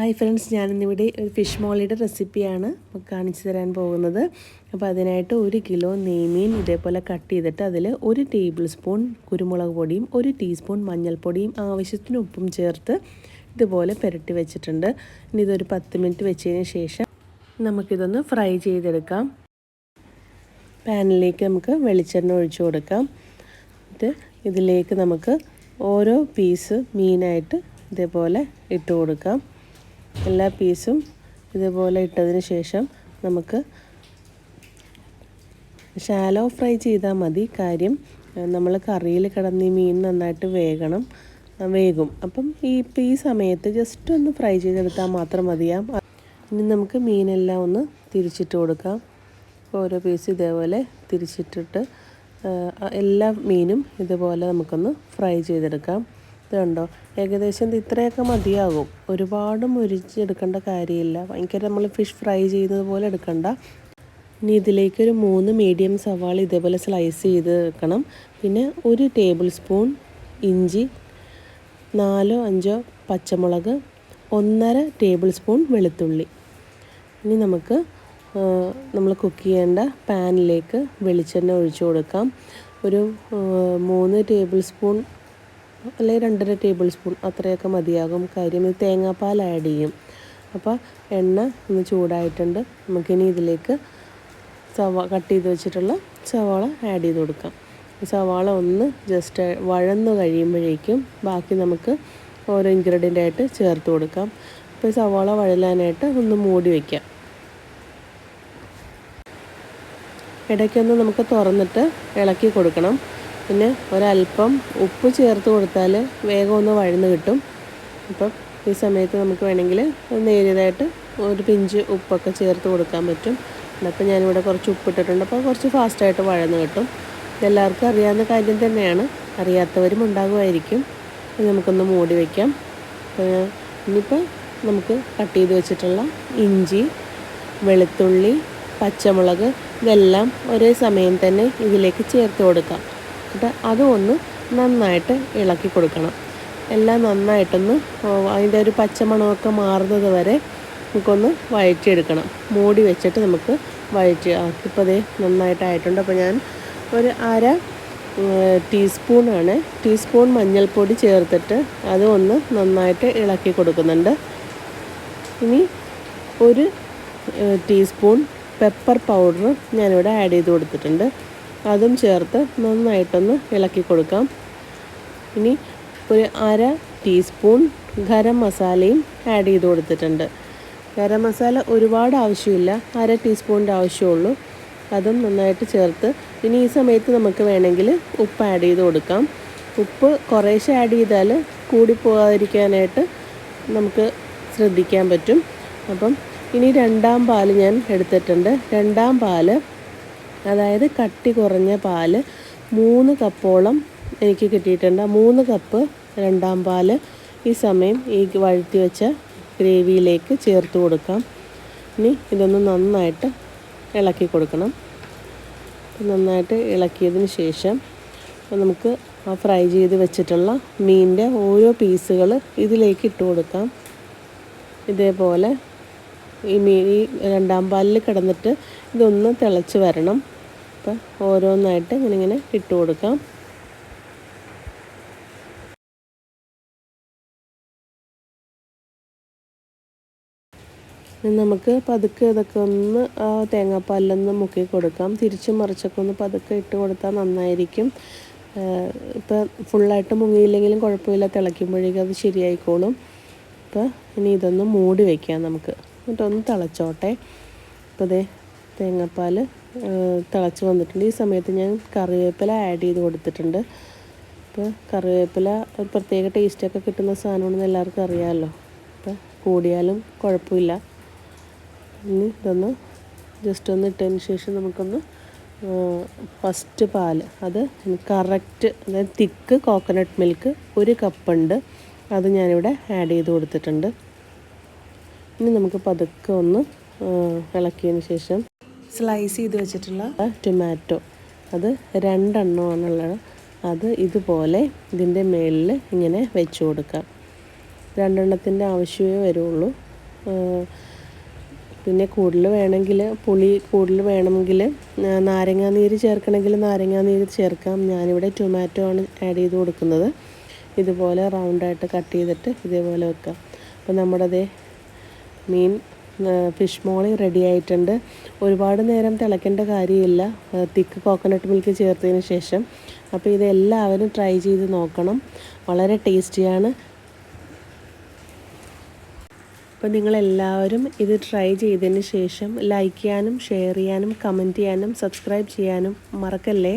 Hi friends, ഞാനിന്നിവിടെ ഒരു fish മോളിയുടെ റെസിപ്പിയാണ് കാണിച്ചു തരാൻ പോകുന്നത്. അപ്പോൾ അതിനായിട്ട് 1 കിലോ നെയ്മീൻ ഇതേപോലെ കട്ട് ചെയ്തിട്ട് അതിൽ 1 ടേബിൾ സ്പൂൺ കുരുമുളക് പൊടിയും 1 ടീസ്പൂൺ മഞ്ഞൾപ്പൊടിയും ആവശ്യത്തിന് ഉപ്പും ചേർത്ത് ഇതുപോലെ പുരട്ടി വെച്ചിട്ടുണ്ട്. ഇനി ഇതൊരു 10 മിനിറ്റ് വെച്ചതിന് ശേഷം നമുക്കിതൊന്ന് ഫ്രൈ ചെയ്തെടുക്കാം. പാനിലേക്ക് നമുക്ക് വെളിച്ചെണ്ണ ഒഴിച്ചു കൊടുക്കാം. എന്നിട്ട് ഇതിലേക്ക് നമുക്ക് ഓരോ പീസ് മീനായിട്ട് ഇതേപോലെ ഇട്ട് കൊടുക്കാം. എല്ലാ പീസും ഇതുപോലെ ഇട്ടതിന് ശേഷം നമുക്ക് ഷാലോ ഫ്രൈ ചെയ്താൽ മതി. കാര്യം നമ്മൾ കറിയിൽ കിടന്ന് ഈ മീൻ നന്നായിട്ട് വേകും. അപ്പം ഈ സമയത്ത് ജസ്റ്റ് ഒന്ന് ഫ്രൈ ചെയ്തെടുത്താൽ മാത്രം മതിയാം. ഇനി നമുക്ക് മീനെല്ലാം ഒന്ന് തിരിച്ചിട്ട് കൊടുക്കാം. ഓരോ പീസ് ഇതേപോലെ തിരിച്ചിട്ടിട്ട് എല്ലാ മീനും ഇതുപോലെ നമുക്കൊന്ന് ഫ്രൈ ചെയ്തെടുക്കാം. ഇതുണ്ടോ, ഏകദേശം ഇത്രയൊക്കെ മതിയാകും. ഒരുപാട് മുരിച്ചെടുക്കേണ്ട കാര്യമില്ല. ഭയങ്കര നമ്മൾ ഫിഷ് ഫ്രൈ ചെയ്യുന്നത് പോലെ എടുക്കണ്ട. ഇനി ഇതിലേക്കൊരു 3 മീഡിയം സവാള ഇതേപോലെ സ്ലൈസ് ചെയ്ത് വെക്കണം. പിന്നെ 1 ടേബിൾ സ്പൂൺ ഇഞ്ചി, 4-5 പച്ചമുളക്, 1.5 ടേബിൾ സ്പൂൺ വെളുത്തുള്ളി. ഇനി നമുക്ക് നമ്മൾ കുക്ക് ചെയ്യേണ്ട പാനിലേക്ക് വെളിച്ചെണ്ണ ഒഴിച്ചു കൊടുക്കാം. ഒരു 3 ടേബിൾ സ്പൂൺ അല്ലെങ്കിൽ 2.5 ടേബിൾ സ്പൂൺ അത്രയൊക്കെ മതിയാകും. കാര്യം ഇത് തേങ്ങാപ്പാൽ ആഡ് ചെയ്യും. അപ്പോൾ എണ്ണ ഒന്ന് ചൂടായിട്ടുണ്ട്. നമുക്കിനി ഇതിലേക്ക് കട്ട് ചെയ്ത് വെച്ചിട്ടുള്ള സവാള ആഡ് ചെയ്ത് കൊടുക്കാം. സവാള ഒന്ന് ജസ്റ്റ് വഴന്ന് കഴിയുമ്പോഴേക്കും ബാക്കി നമുക്ക് ഓരോ ഇൻഗ്രീഡിയൻ്റ് ആയിട്ട് ചേർത്ത് കൊടുക്കാം. അപ്പോൾ സവാള വഴലാനായിട്ട് ഒന്ന് മൂടി വയ്ക്കാം. ഇടയ്ക്കൊന്ന് നമുക്ക് തുറന്നിട്ട് ഇളക്കി കൊടുക്കണം. പിന്നെ ഒരല്പം ഉപ്പ് ചേർത്ത് കൊടുത്താൽ വേഗം ഒന്ന് വഴന്ന് കിട്ടും. അപ്പം ഈ സമയത്ത് നമുക്ക് വേണമെങ്കിൽ നേരിയതായിട്ട് ഒരു പിഞ്ച് ഉപ്പൊക്കെ ചേർത്ത് കൊടുക്കാൻ പറ്റും. അപ്പോൾ ഞാനിവിടെ കുറച്ച് ഉപ്പിട്ടിട്ടുണ്ട്. അപ്പോൾ കുറച്ച് ഫാസ്റ്റായിട്ട് വഴന്ന് കിട്ടും. ഇതെല്ലാവർക്കും അറിയാവുന്ന കാര്യം തന്നെയാണ്. അറിയാത്തവരും ഉണ്ടാകുമായിരിക്കും. നമുക്കൊന്ന് മൂടി വയ്ക്കാം. ഇനിയിപ്പോൾ നമുക്ക് കട്ട് ചെയ്ത് വെച്ചിട്ടുള്ള ഇഞ്ചി, വെളുത്തുള്ളി, പച്ചമുളക് ഇതെല്ലാം ഒരേ സമയം തന്നെ ഇതിലേക്ക് ചേർത്ത് കൊടുക്കാം. എന്നിട്ട് അതും നന്നായിട്ട് ഇളക്കി കൊടുക്കണം. എല്ലാം നന്നായിട്ടൊന്ന് അതിൻ്റെ ഒരു പച്ചമണമൊക്കെ മാറുന്നത് വരെ നമുക്കൊന്ന് വഴറ്റിയെടുക്കണം. മൂടി വെച്ചിട്ട് നമുക്ക് ഇപ്പോൾ അതേ നന്നായിട്ടായിട്ടുണ്ട്. അപ്പോൾ ഞാൻ ഒരു 1/2 ടീസ്പൂൺ മഞ്ഞൾപ്പൊടി ചേർത്തിട്ട് അതും നന്നായിട്ട് ഇളക്കി കൊടുക്കുന്നുണ്ട്. ഇനി 1 ടീസ്പൂൺ പെപ്പർ പൗഡർ ഞാനിവിടെ ആഡ് ചെയ്ത് കൊടുത്തിട്ടുണ്ട്. അതും ചേർത്ത് നന്നായിട്ടൊന്ന് ഇളക്കി കൊടുക്കാം. ഇനി ഒരു 1/2 ടീസ്പൂൺ ഗരം മസാലയും ആഡ് ചെയ്ത് കൊടുത്തിട്ടുണ്ട്. ഗരം മസാല ഒരുപാട് ആവശ്യമില്ല, 1/2 ടീസ്പൂണിൻ്റെ ആവശ്യമുള്ളൂ. അതും നന്നായിട്ട് ചേർത്ത് ഇനി ഈ സമയത്ത് നമുക്ക് വേണമെങ്കിൽ ഉപ്പ് ആഡ് ചെയ്ത് കൊടുക്കാം. ഉപ്പ് കുറേശ്ശെ ആഡ് ചെയ്താൽ കൂടിപ്പോകാതിരിക്കാനായിട്ട് നമുക്ക് ശ്രദ്ധിക്കാൻ പറ്റും. അപ്പം ഇനി 2ാം പാൽ ഞാൻ എടുത്തിട്ടുണ്ട്. 2ാം പാൽ, അതായത് കട്ടി കുറഞ്ഞ പാല് 3 കപ്പോളം എനിക്ക് കിട്ടിയിട്ടുണ്ട്. 3 കപ്പ് 2ാം പാൽ ഈ സമയം ഈ വഴറ്റി വെച്ച ഗ്രേവിയിലേക്ക് ചേർത്ത് കൊടുക്കാം. ഇനി ഇതൊന്ന് നന്നായിട്ട് ഇളക്കി കൊടുക്കണം. നന്നായിട്ട് ഇളക്കിയതിന് ശേഷം നമുക്ക് ആ ഫ്രൈ ചെയ്ത് വെച്ചിട്ടുള്ള മീനിൻ്റെ ഓരോ പീസുകൾ ഇതിലേക്ക് ഇട്ട് കൊടുക്കാം. ഇതേപോലെ ഈ 2ാം പാലിൽ കിടന്നിട്ട് ഇതൊന്ന് തിളച്ച് വരണം. അപ്പോൾ ഓരോന്നായിട്ട് ഇങ്ങനെ ഇട്ട് കൊടുക്കാം. നമുക്ക് പതുക്കെ ഇതൊക്കെ ഒന്ന് തേങ്ങാപ്പാലിലൊന്ന് മുക്കി കൊടുക്കാം. തിരിച്ചും മറിച്ചൊക്കെ ഒന്ന് പതുക്കെ ഇട്ട് കൊടുത്താൽ നന്നായിരിക്കും. ഇപ്പോൾ ഫുള്ളായിട്ട് മുങ്ങിയില്ലെങ്കിലും കുഴപ്പമില്ല, തിളയ്ക്കുമ്പോഴേക്കും അത് ശരിയായിക്കോളും. അപ്പോൾ ഇനി ഇതൊന്ന് മൂടി വയ്ക്കാം നമുക്ക്. എന്നിട്ടൊന്ന് തിളച്ചോട്ടെ. ഇപ്പോൾ തേങ്ങാപ്പാൽ തിളച്ച് വന്നിട്ടുണ്ട്. ഈ സമയത്ത് ഞാൻ കറിവേപ്പില ആഡ് ചെയ്ത് കൊടുത്തിട്ടുണ്ട്. അപ്പോൾ കറിവേപ്പില ഒരു പ്രത്യേക ടേസ്റ്റൊക്കെ കിട്ടുന്ന സാധനമാണെന്ന് എല്ലാവർക്കും അറിയാമല്ലോ. അപ്പോൾ കൂടിയാലും കുഴപ്പമില്ല. ഇനി ഇതൊന്ന് ജസ്റ്റ് ഒന്ന് ഇട്ടതിന് ശേഷം നമുക്കൊന്ന് ഫസ്റ്റ് പാൽ, അത് കറക്റ്റ്, അതായത് തിക്ക് കോക്കനട്ട് മിൽക്ക് 1 കപ്പുണ്ട്. അത് ഞാനിവിടെ ആഡ് ചെയ്ത് കൊടുത്തിട്ടുണ്ട്. ഇനി നമുക്ക് പതുക്കെ ഒന്ന് ഇളക്കിയതിന് ശേഷം സ്ലൈസ് ചെയ്ത് വെച്ചിട്ടുള്ള ടൊമാറ്റോ, അത് 2 എണ്ണമാണുള്ളത്. അത് ഇതുപോലെ ഇതിൻ്റെ മേളിൽ ഇങ്ങനെ വെച്ച് കൊടുക്കാം. 2 എണ്ണത്തിൻ്റെ ആവശ്യമേ വരുള്ളൂ. പിന്നെ കൂടുതൽ വേണമെങ്കിൽ പുളി കൂടുതൽ വേണമെങ്കിൽ നാരങ്ങാനീര് ചേർക്കണമെങ്കിൽ നാരങ്ങാനീര് ചേർക്കാം. ഞാനിവിടെ ടൊമാറ്റോ ആണ് ആഡ് ചെയ്ത് കൊടുക്കുന്നത്. ഇതുപോലെ റൗണ്ടായിട്ട് കട്ട് ചെയ്തിട്ട് ഇതേപോലെ വെക്കാം. അപ്പോൾ നമ്മുടെ മീൻ ഫിഷ് മോളി റെഡി ആയിട്ടുണ്ട്. ഒരുപാട് നേരം തിളയ്ക്കേണ്ട കാര്യമില്ല തിക്ക് കോക്കനട്ട് മിൽക്ക് ചേർത്തതിന് ശേഷം. അപ്പോൾ ഇതെല്ലാവരും ട്രൈ ചെയ്ത് നോക്കണം. വളരെ ടേസ്റ്റിയാണ്. അപ്പോൾ നിങ്ങളെല്ലാവരും ഇത് ട്രൈ ചെയ്തതിന് ശേഷം ലൈക്ക് ചെയ്യാനും ഷെയർ ചെയ്യാനും കമൻറ്റ് ചെയ്യാനും സബ്സ്ക്രൈബ് ചെയ്യാനും മറക്കല്ലേ.